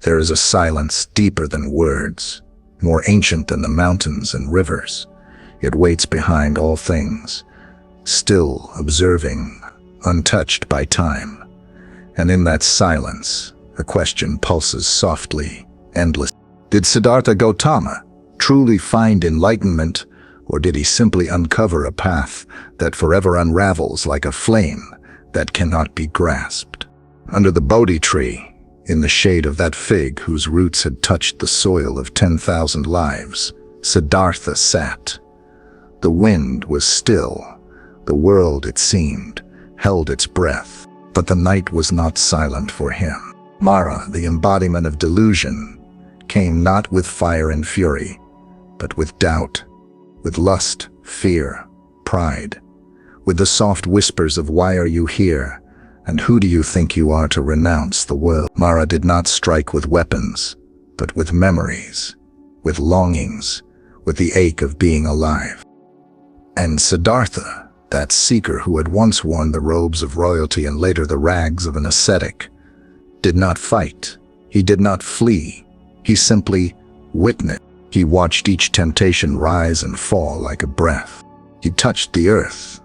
There is a silence deeper than words, more ancient than the mountains and rivers. It waits behind all things, still observing, untouched by time. And in that silence, a question pulses softly, endless. Did Siddhartha Gautama truly find enlightenment, or did he simply uncover a path that forever unravels like a flame that cannot be grasped? Under the Bodhi Tree, in the shade of that fig whose roots had touched the soil of 10,000 lives, Siddhartha sat. The wind was still. The world, it seemed, held its breath. But the night was not silent for him. Mara, the embodiment of delusion, came not with fire and fury, but with doubt, with lust, fear, pride, with the soft whispers of "Why are you here? And who do you think you are to renounce the world?" Mara did not strike with weapons, but with memories, with longings, with the ache of being alive. And Siddhartha, that seeker who had once worn the robes of royalty and later the rags of an ascetic, did not fight. He did not flee. He simply witnessed. He watched each temptation rise and fall like a breath. He touched the earth,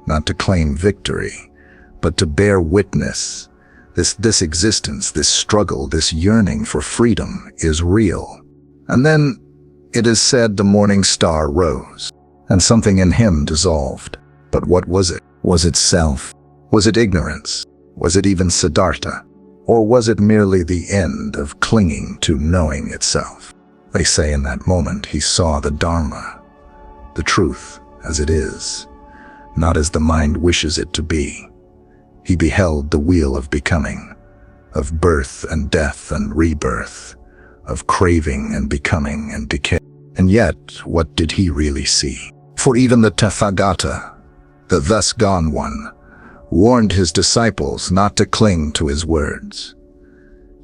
not to claim victory, but to bear witness. This existence, this struggle, this yearning for freedom is real. And then, it is said, the morning star rose, and something in him dissolved. But what was it? Was it self? Was it ignorance? Was it even Siddhartha? Or was it merely the end of clinging to knowing itself? They say in that moment he saw the Dharma, the truth as it is, not as the mind wishes it to be. He beheld the wheel of becoming, of birth and death and rebirth, of craving and becoming and decay. And yet, what did he really see? For even the Tathagata, the thus gone one, warned his disciples not to cling to his words.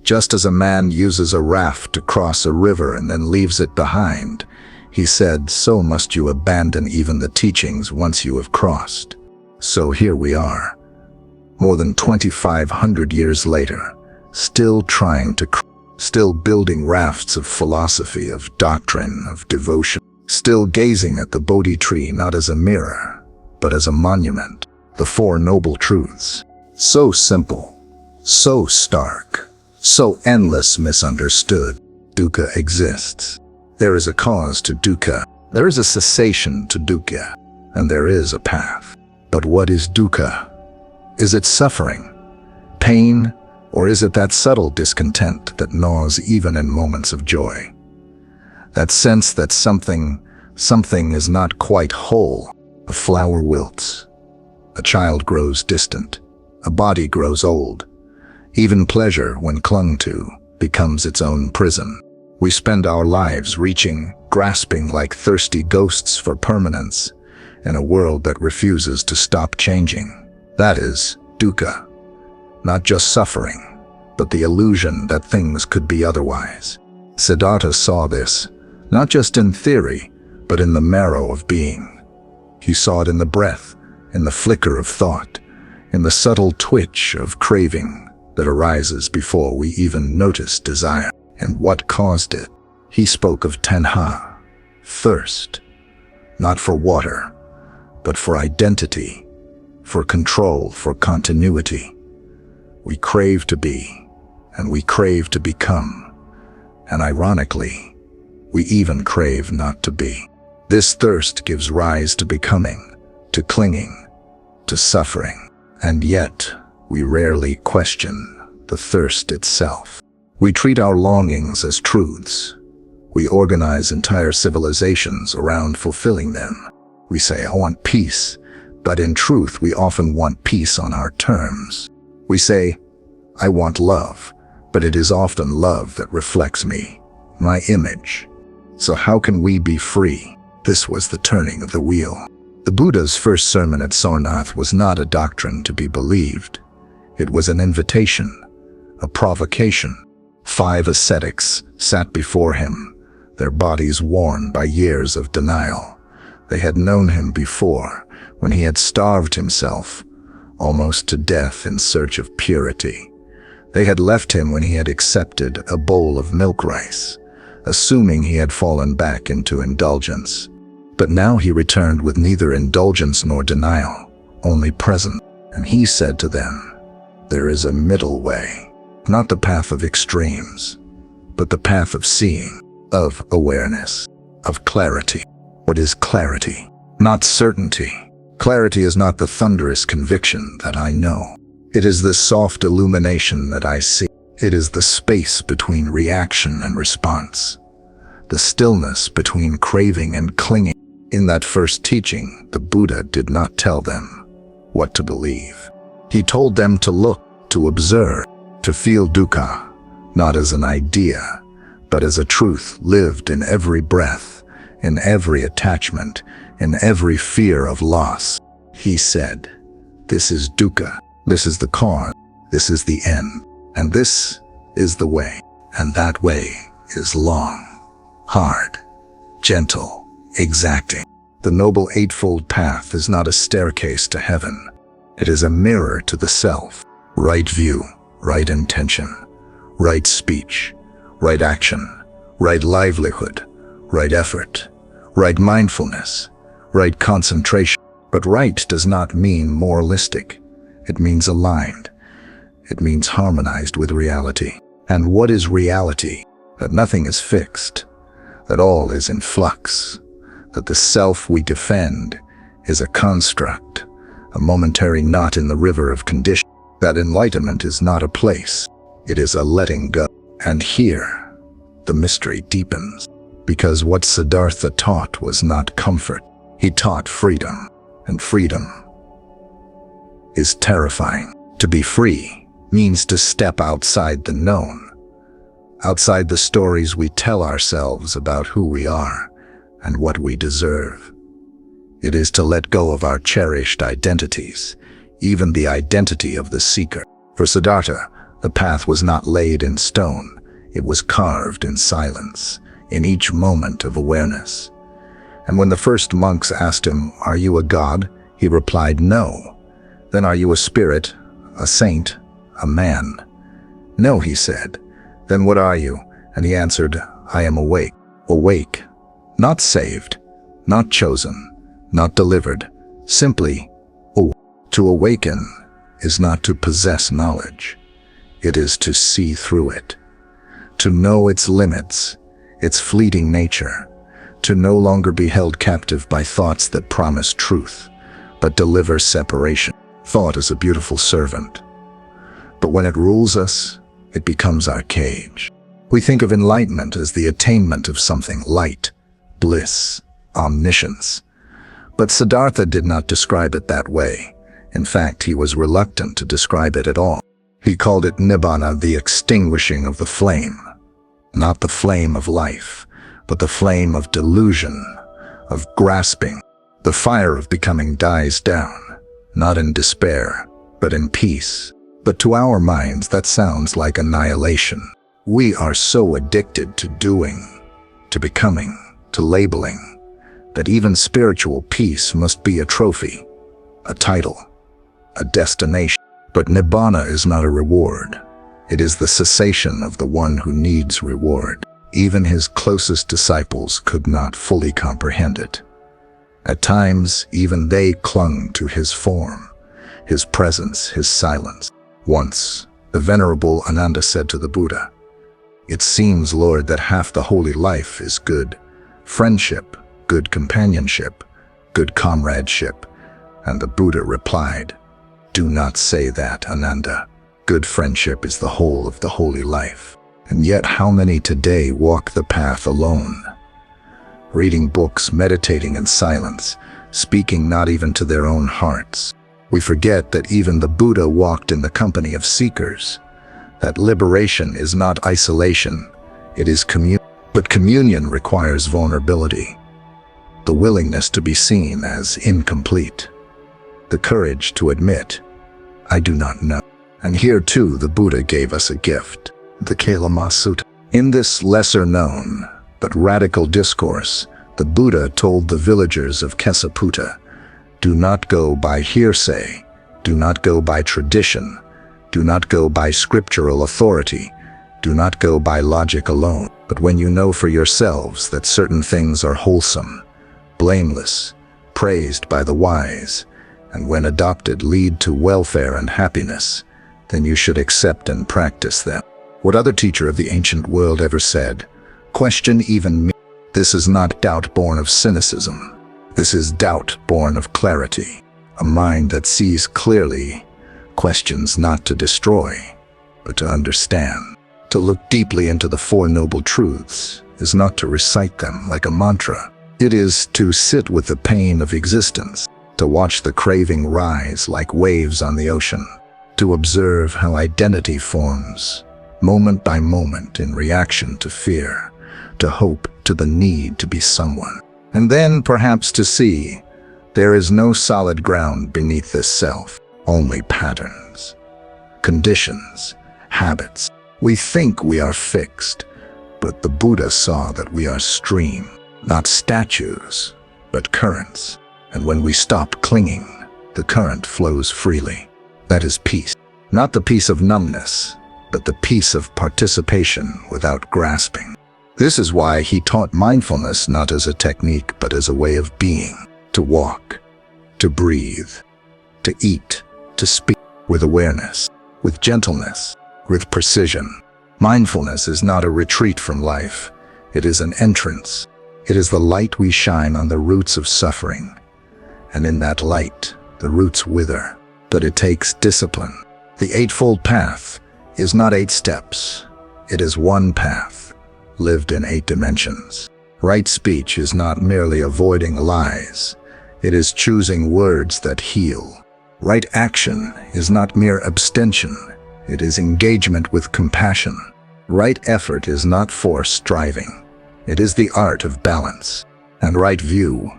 Just as a man uses a raft to cross a river and then leaves it behind, he said, so must you abandon even the teachings once you have crossed. So here we are, more than 2,500 years later, still trying to still building rafts of philosophy, of doctrine, of devotion, still gazing at the Bodhi Tree not as a mirror, but as a monument, the Four Noble Truths. So simple, so stark, so endless misunderstood. Dukkha exists. There is a cause to dukkha. There is a cessation to dukkha, and there is a path. But what is dukkha? Is it suffering, pain, or is it that subtle discontent that gnaws even in moments of joy? That sense that something is not quite whole. A flower wilts. A child grows distant. A body grows old. Even pleasure, when clung to, becomes its own prison. We spend our lives reaching, grasping like thirsty ghosts for permanence in a world that refuses to stop changing. That is dukkha. Not just suffering, but the illusion that things could be otherwise. Siddhartha saw this, not just in theory, but in the marrow of being. He saw it in the breath, in the flicker of thought, in the subtle twitch of craving that arises before we even notice desire. And what caused it? He spoke of tanha, thirst, not for water, but for identity, for control, for continuity. We crave to be, and we crave to become, and ironically, we even crave not to be. This thirst gives rise to becoming, to clinging, to suffering, and yet we rarely question the thirst itself. We treat our longings as truths. We organize entire civilizations around fulfilling them. We say, I want peace, but in truth we often want peace on our terms. We say, I want love, but it is often love that reflects me, my image. So how can we be free? This was the turning of the wheel. The Buddha's first sermon at Sarnath was not a doctrine to be believed. It was an invitation, a provocation. 5 ascetics sat before him, their bodies worn by years of denial. They had known him before, when he had starved himself, almost to death in search of purity. They had left him when he had accepted a bowl of milk rice, assuming he had fallen back into indulgence. But now he returned with neither indulgence nor denial, only presence. And he said to them, "There is a middle way, not the path of extremes, but the path of seeing, of awareness, of clarity." What is clarity? Not certainty. Clarity is not the thunderous conviction that I know. It is the soft illumination that I see. It is the space between reaction and response, the stillness between craving and clinging. In that first teaching, the Buddha did not tell them what to believe. He told them to look, to observe, to feel dukkha, not as an idea, but as a truth lived in every breath, in every attachment, in every fear of loss. He said, "This is dukkha, this is the cause, this is the end, and this is the way, and that way is long, hard, gentle, exacting." The Noble Eightfold Path is not a staircase to heaven. It is a mirror to the self. Right view, right intention, right speech, right action, right livelihood, right effort, right mindfulness, right concentration. But right does not mean moralistic. It means aligned. It means harmonized with reality. And what is reality? That nothing is fixed, that all is in flux, that the self we defend is a construct, a momentary knot in the river of condition, that enlightenment is not a place, it is a letting go. And here, the mystery deepens, because what Siddhartha taught was not comfort. He taught freedom, and freedom is terrifying. To be free means to step outside the known, outside the stories we tell ourselves about who we are and what we deserve. It is to let go of our cherished identities, even the identity of the seeker. For Siddhartha, the path was not laid in stone, it was carved in silence, in each moment of awareness. And when the first monks asked him, "Are you a god?" he replied, "No." "Then are you a spirit, a saint, a man?" "No," he said. "Then what are you?" And he answered, "I am awake." Awake, not saved, not chosen, not delivered, simply awake. To awaken is not to possess knowledge. It is to see through it, to know its limits, its fleeting nature, to no longer be held captive by thoughts that promise truth, but deliver separation. Thought is a beautiful servant, but when it rules us, it becomes our cage. We think of enlightenment as the attainment of something light, bliss, omniscience. But Siddhartha did not describe it that way. In fact, he was reluctant to describe it at all. He called it nibbana, the extinguishing of the flame. Not the flame of life, but the flame of delusion, of grasping. The fire of becoming dies down, not in despair, but in peace. But to our minds, that sounds like annihilation. We are so addicted to doing, to becoming, to labeling, that even spiritual peace must be a trophy, a title, a destination. But nibbana is not a reward. It is the cessation of the one who needs reward. Even his closest disciples could not fully comprehend it. At times, even they clung to his form, his presence, his silence. Once, the Venerable Ananda said to the Buddha, "It seems, Lord, that half the holy life is good friendship, good companionship, good comradeship." And the Buddha replied, "Do not say that, Ananda. Good friendship is the whole of the holy life." And yet how many today walk the path alone, reading books, meditating in silence, speaking not even to their own hearts? We forget that even the Buddha walked in the company of seekers, that liberation is not isolation, it is communion. But communion requires vulnerability, the willingness to be seen as incomplete, the courage to admit, "I do not know." And here too the Buddha gave us a gift, the Kalama Sutta. In this lesser-known but radical discourse, the Buddha told the villagers of Kesaputta, "Do not go by hearsay, do not go by tradition, Do not go by scriptural authority. Do not go by logic alone. But when you know for yourselves that certain things are wholesome, blameless, praised by the wise, and when adopted lead to welfare and happiness, then you should accept and practice them. What other teacher of the ancient world ever said, "Question even me"? This is not doubt born of cynicism. This is doubt born of clarity. A mind that sees clearly questions not to destroy, but to understand. To look deeply into the Four Noble Truths is not to recite them like a mantra. It is to sit with the pain of existence, to watch the craving rise like waves on the ocean, to observe how identity forms, moment by moment in reaction to fear, to hope, to the need to be someone. And then perhaps to see there is no solid ground beneath this self, only patterns, conditions, habits. We think we are fixed, but the Buddha saw that we are stream, not statues, but currents. And when we stop clinging, the current flows freely. That is peace. Not the peace of numbness, but the peace of participation without grasping. This is why he taught mindfulness not as a technique, but as a way of being. To walk, to breathe, to eat, to speak with awareness, with gentleness, with precision. Mindfulness is not a retreat from life. It is an entrance. It is the light we shine on the roots of suffering. And in that light, the roots wither. But it takes discipline. The Eightfold Path is not 8 steps. It is one path, lived in 8 dimensions. Right speech is not merely avoiding lies. It is choosing words that heal. Right action is not mere abstention. It is engagement with compassion. Right effort is not forced striving. It is the art of balance. And right view,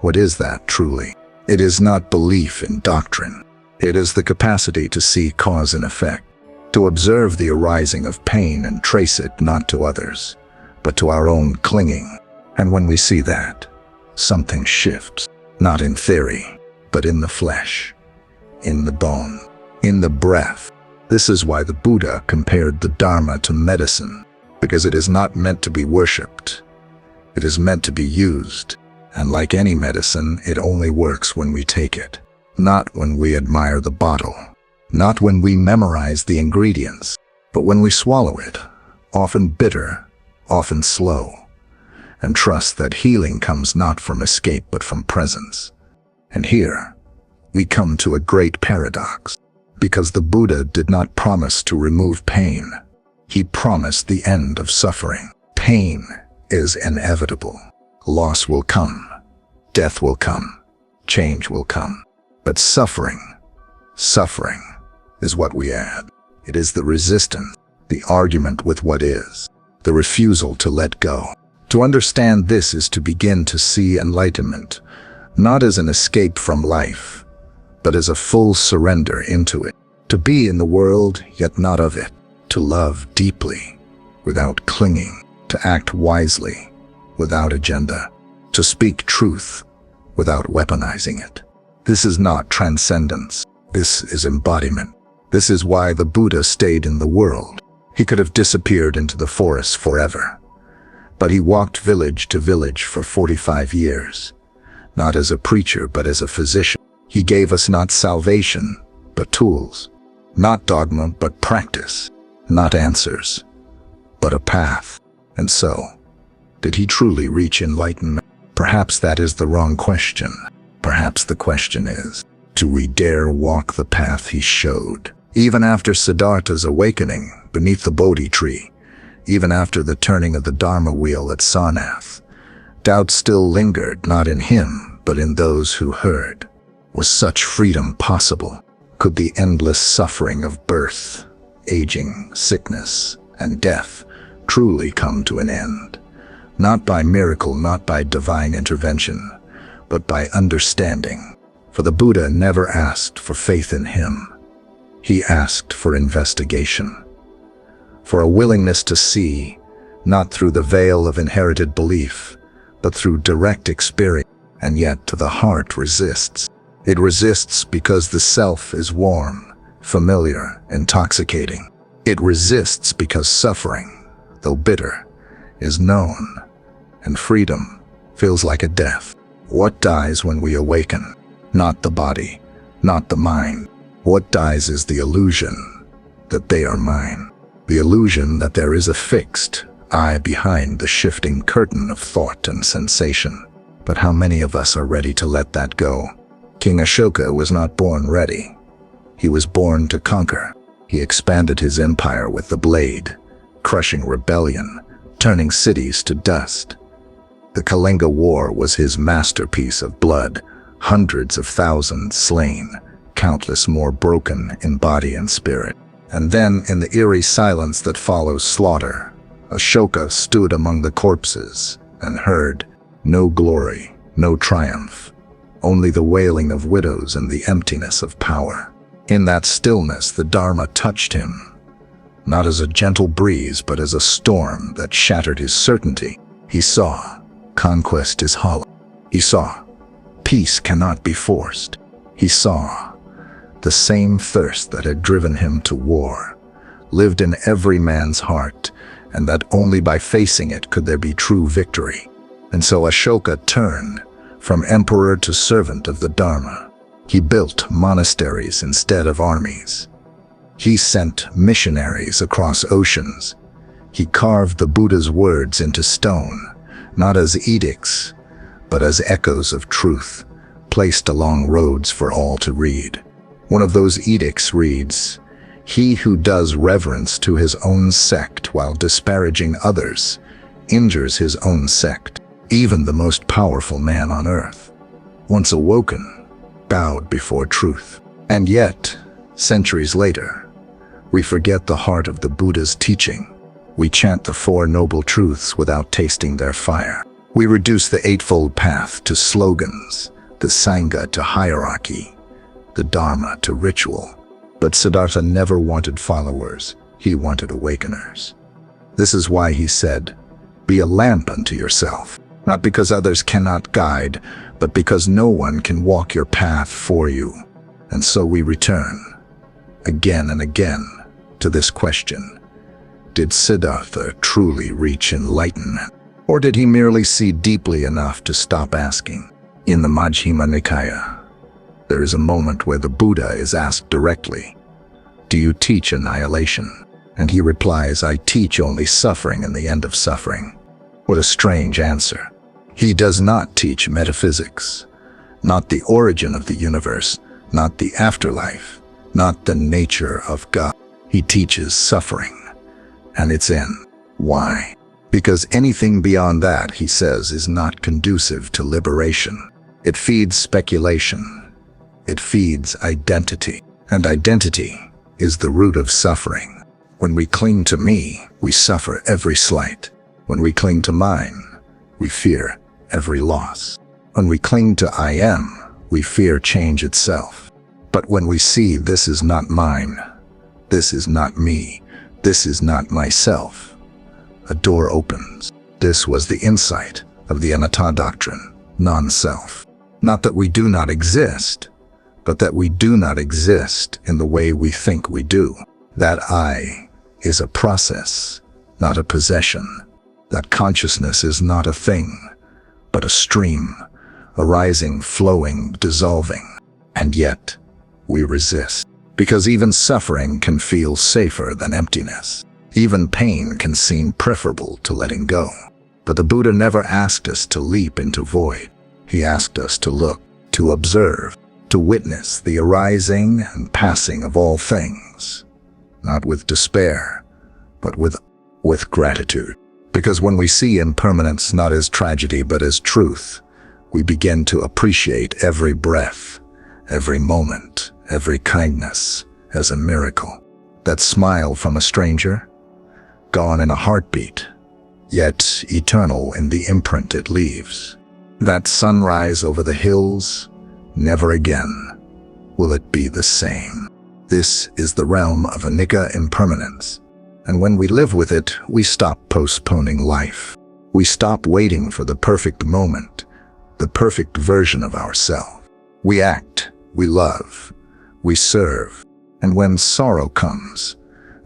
what is that truly? It is not belief in doctrine. It is the capacity to see cause and effect, to observe the arising of pain and trace it not to others, but to our own clinging. And when we see that, something shifts, not in theory, but in the flesh, in the bone, in the breath. This is why the Buddha compared the Dharma to medicine, because it is not meant to be worshipped. It is meant to be used, and like any medicine, it only works when we take it, not when we admire the bottle, not when we memorize the ingredients, but when we swallow it, often bitter, often slow, and trust that healing comes not from escape but from presence. And here, we come to a great paradox, because the Buddha did not promise to remove pain. He promised the end of suffering. Pain is inevitable. Loss will come. Death will come. Change will come. But suffering is what we add. It is the resistance, the argument with what is, the refusal to let go. To understand this is to begin to see enlightenment, not as an escape from life, but as a full surrender into it. To be in the world, yet not of it. To love deeply, without clinging. To act wisely, without agenda. To speak truth, without weaponizing it. This is not transcendence. This is embodiment. This is why the Buddha stayed in the world. He could have disappeared into the forest forever. But he walked village to village for 45 years. Not as a preacher, but as a physician. He gave us not salvation, but tools. Not dogma, but practice. Not answers, but a path. And so, did he truly reach enlightenment? Perhaps that is the wrong question. Perhaps the question is, do we dare walk the path he showed? Even after Siddhartha's awakening beneath the Bodhi Tree, even after the turning of the Dharma wheel at Sarnath, doubt still lingered not in him, but in those who heard. Was such freedom possible? Could the endless suffering of birth, aging, sickness, and death truly come to an end? Not by miracle, not by divine intervention, but by understanding. For the Buddha never asked for faith in him. He asked for investigation, for a willingness to see, not through the veil of inherited belief, but through direct experience. And yet the heart resists. It resists because the self is warm, familiar, intoxicating. It resists because suffering, though bitter, is known, and freedom feels like a death. What dies when we awaken? Not the body, not the mind. What dies is the illusion that they are mine. The illusion that there is a fixed I behind the shifting curtain of thought and sensation. But how many of us are ready to let that go? King Ashoka was not born ready. He was born to conquer. He expanded his empire with the blade, crushing rebellion, turning cities to dust. The Kalinga War was his masterpiece of blood, hundreds of thousands slain, countless more broken in body and spirit. And then, in the eerie silence that follows slaughter, Ashoka stood among the corpses and heard no glory, no triumph, only the wailing of widows and the emptiness of power. In that stillness, the Dharma touched him, not as a gentle breeze, but as a storm that shattered his certainty. He saw conquest is hollow. He saw peace cannot be forced. He saw the same thirst that had driven him to war lived in every man's heart, and that only by facing it could there be true victory. And so Ashoka turned from emperor to servant of the Dharma. He built monasteries instead of armies. He sent missionaries across oceans. He carved the Buddha's words into stone, not as edicts, but as echoes of truth, placed along roads for all to read. One of those edicts reads, "He who does reverence to his own sect while disparaging others injures his own sect." Even the most powerful man on earth, once awoken, bowed before truth. And yet, centuries later, we forget the heart of the Buddha's teaching. We chant the Four Noble Truths without tasting their fire. We reduce the Eightfold Path to slogans, the Sangha to hierarchy, the Dharma to ritual. But Siddhartha never wanted followers. He wanted awakeners. This is why he said, "Be a lamp unto yourself." Not because others cannot guide, but because no one can walk your path for you. And so we return, again and again, to this question. Did Siddhartha truly reach enlightenment? Or did he merely see deeply enough to stop asking? In the Majjhima Nikaya, there is a moment where the Buddha is asked directly, "Do you teach annihilation?" And he replies, "I teach only suffering and the end of suffering." What a strange answer. He does not teach metaphysics, not the origin of the universe, not the afterlife, not the nature of God. He teaches suffering and its end. Why? Because anything beyond that, he says, is not conducive to liberation. It feeds speculation. It feeds identity. And identity is the root of suffering. When we cling to me, we suffer every slight. When we cling to mine, we fear every loss. When we cling to I am, we fear change itself. But when we see this is not mine, this is not me, this is not myself, a door opens. This was the insight of the Anatta doctrine, non-self. Not that we do not exist, but that we do not exist in the way we think we do. That I is a process, not a possession. That consciousness is not a thing, but a stream, arising, flowing, dissolving. And yet, we resist. Because even suffering can feel safer than emptiness. Even pain can seem preferable to letting go. But the Buddha never asked us to leap into void. He asked us to look, to observe, to witness the arising and passing of all things. Not with despair, but with gratitude. Because when we see impermanence not as tragedy but as truth, we begin to appreciate every breath, every moment, every kindness as a miracle. That smile from a stranger, gone in a heartbeat, yet eternal in the imprint it leaves. That sunrise over the hills, never again will it be the same. This is the realm of anicca impermanence. And when we live with it, we stop postponing life. We stop waiting for the perfect moment, the perfect version of ourselves. We act, we love, we serve, And when sorrow comes,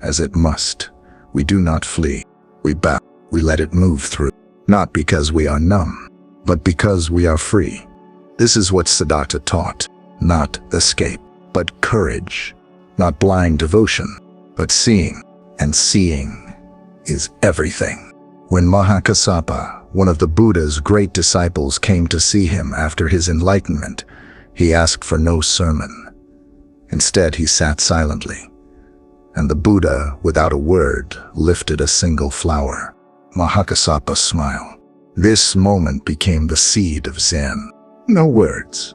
as it must, we do not flee. We bow. We let it move through. Not because we are numb, but because we are free. This is what Siddhartha taught. Not escape, but courage. Not blind devotion, but seeing. And seeing is everything. When Mahakassapa, one of the Buddha's great disciples, came to see him after his enlightenment, he asked for no sermon. Instead, he sat silently. And the Buddha, without a word, lifted a single flower. Mahakassapa smiled. This moment became the seed of Zen. No words,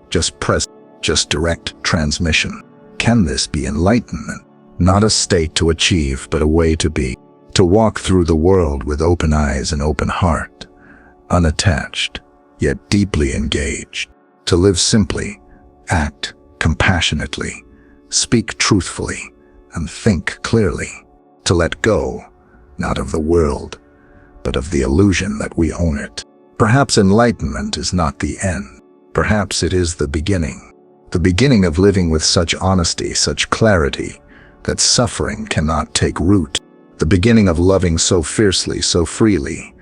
just presence, just direct transmission. Can this be enlightenment? Not a state to achieve, but a way to be. To walk through the world with open eyes and open heart, unattached, yet deeply engaged. To live simply, act compassionately, speak truthfully, and think clearly. To let go, not of the world, but of the illusion that we own it. Perhaps enlightenment is not the end. Perhaps it is the beginning. The beginning of living with such honesty, such clarity, that suffering cannot take root. The beginning of loving so fiercely, so freely,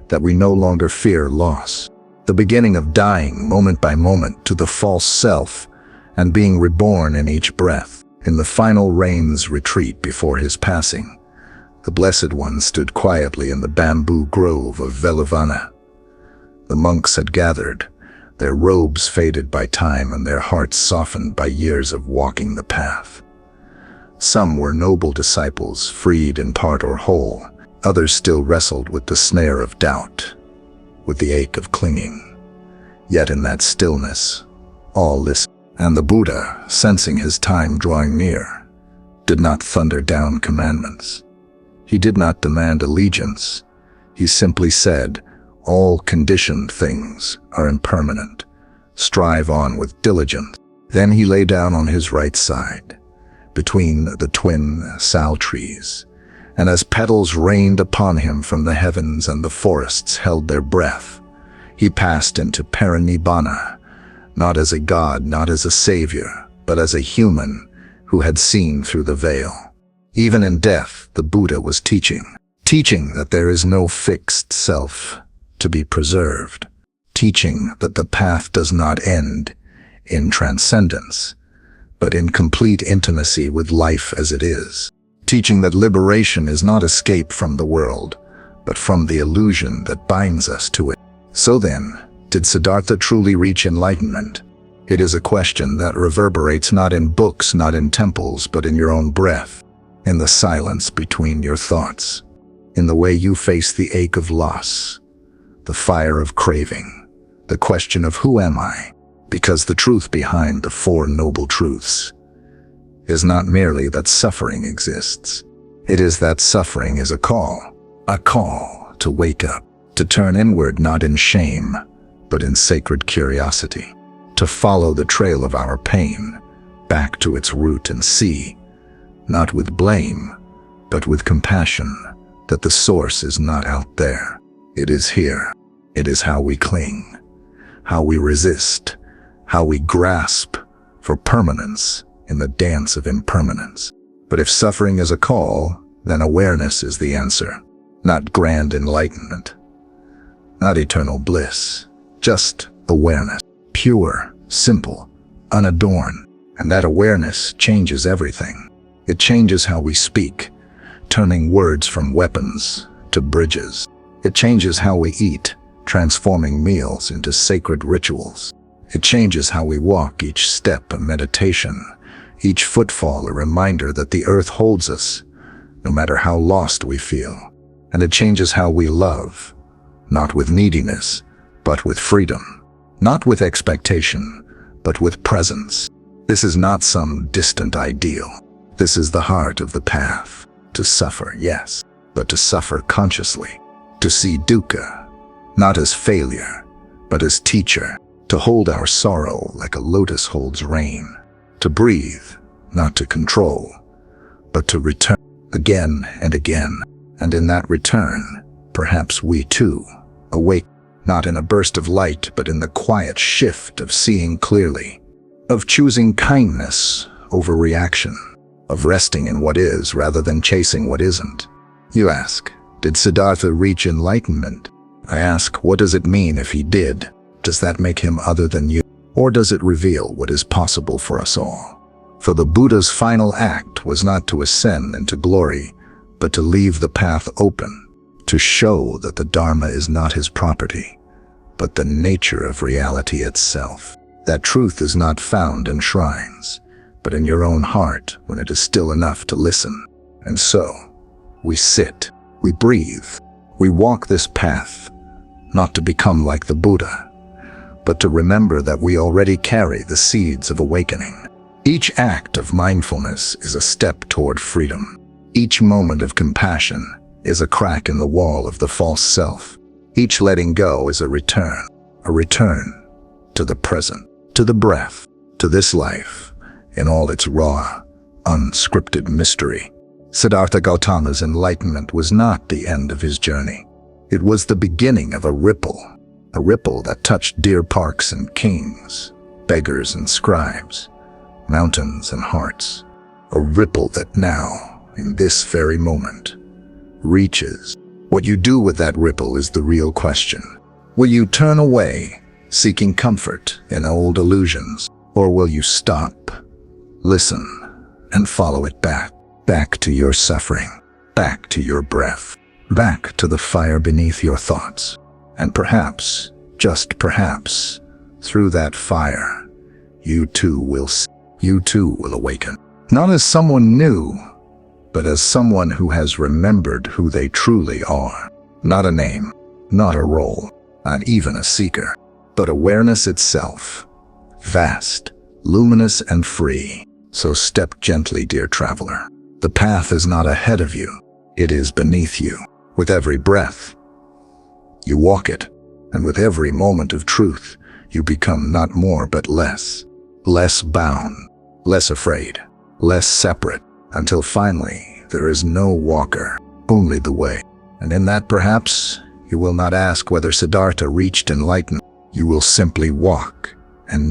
that we no longer fear loss. The beginning of dying moment by moment to the false self and being reborn in each breath. In the final rain's retreat before his passing, the Blessed One stood quietly in the bamboo grove of Veluvana. The monks had gathered, their robes faded by time and their hearts softened by years of walking the path. Some were noble disciples, freed in part or whole. Others still wrestled with the snare of doubt, with the ache of clinging. Yet in that stillness, all listened. And the Buddha, sensing his time drawing near, did not thunder down commandments. He did not demand allegiance. He simply said, all conditioned things are impermanent. Strive on with diligence. Then he lay down on his right side, between the twin sal trees, and as petals rained upon him from the heavens and the forests held their breath, he passed into parinibbana, not as a god, not as a savior, but as a human who had seen through the veil. Even in death, the Buddha was teaching that there is no fixed self to be preserved, teaching that the path does not end in transcendence, but in complete intimacy with life as it is, teaching that liberation is not escape from the world, but from the illusion that binds us to it. So then, did Siddhartha truly reach enlightenment? It is a question that reverberates not in books, not in temples, but in your own breath, in the silence between your thoughts, in the way you face the ache of loss, the fire of craving, the question of who am I? Because the truth behind the Four Noble Truths is not merely that suffering exists. It is that suffering is a call to wake up, to turn inward not in shame, but in sacred curiosity, to follow the trail of our pain back to its root and see, not with blame, but with compassion, that the source is not out there. It is here. It is how we cling, how we resist, how we grasp for permanence in the dance of impermanence. But if suffering is a call, then awareness is the answer, not grand enlightenment, not eternal bliss, just awareness, pure, simple, unadorned. And that awareness changes everything. It changes how we speak, turning words from weapons to bridges. It changes how we eat, transforming meals into sacred rituals. It changes how we walk, each step a meditation, each footfall a reminder that the earth holds us, no matter how lost we feel. And it changes how we love, not with neediness, but with freedom, not with expectation, but with presence. This is not some distant ideal. This is the heart of the path. To suffer, yes, but to suffer consciously. To see dukkha, not as failure, but as teacher. To hold our sorrow like a lotus holds rain. To breathe, not to control, but to return again and again. And in that return, perhaps we too awake, not in a burst of light, but in the quiet shift of seeing clearly, of choosing kindness overreaction, of resting in what is rather than chasing what isn't. You ask, did Siddhartha reach enlightenment? I ask, what does it mean if he did? Does that make him other than you? Or does it reveal what is possible for us all? For the Buddha's final act was not to ascend into glory, but to leave the path open, to show that the Dharma is not his property, but the nature of reality itself. That truth is not found in shrines, but in your own heart when it is still enough to listen. And so, we sit, we breathe, we walk this path, not to become like the Buddha, but to remember that we already carry the seeds of awakening. Each act of mindfulness is a step toward freedom. Each moment of compassion is a crack in the wall of the false self. Each letting go is a return to the present, to the breath, to this life, in all its raw, unscripted mystery. Siddhartha Gautama's enlightenment was not the end of his journey. It was the beginning of a ripple that touched deer parks and kings, beggars and scribes, mountains and hearts. A ripple that now, in this very moment, reaches. What you do with that ripple is the real question. Will you turn away, seeking comfort in old illusions, or will you stop, listen, and follow it back to your suffering, back to your breath, back to the fire beneath your thoughts? And perhaps, just perhaps, through that fire, you too will awaken. Not as someone new, but as someone who has remembered who they truly are. Not a name, not a role, not even a seeker, but awareness itself, vast, luminous and free. So step gently, dear traveler. The path is not ahead of you, it is beneath you. With every breath, you walk it, and with every moment of truth, you become not more but less bound, less afraid, less separate, until finally there is no walker, only the way. And in that perhaps, you will not ask whether Siddhartha reached enlightenment. You will simply walk and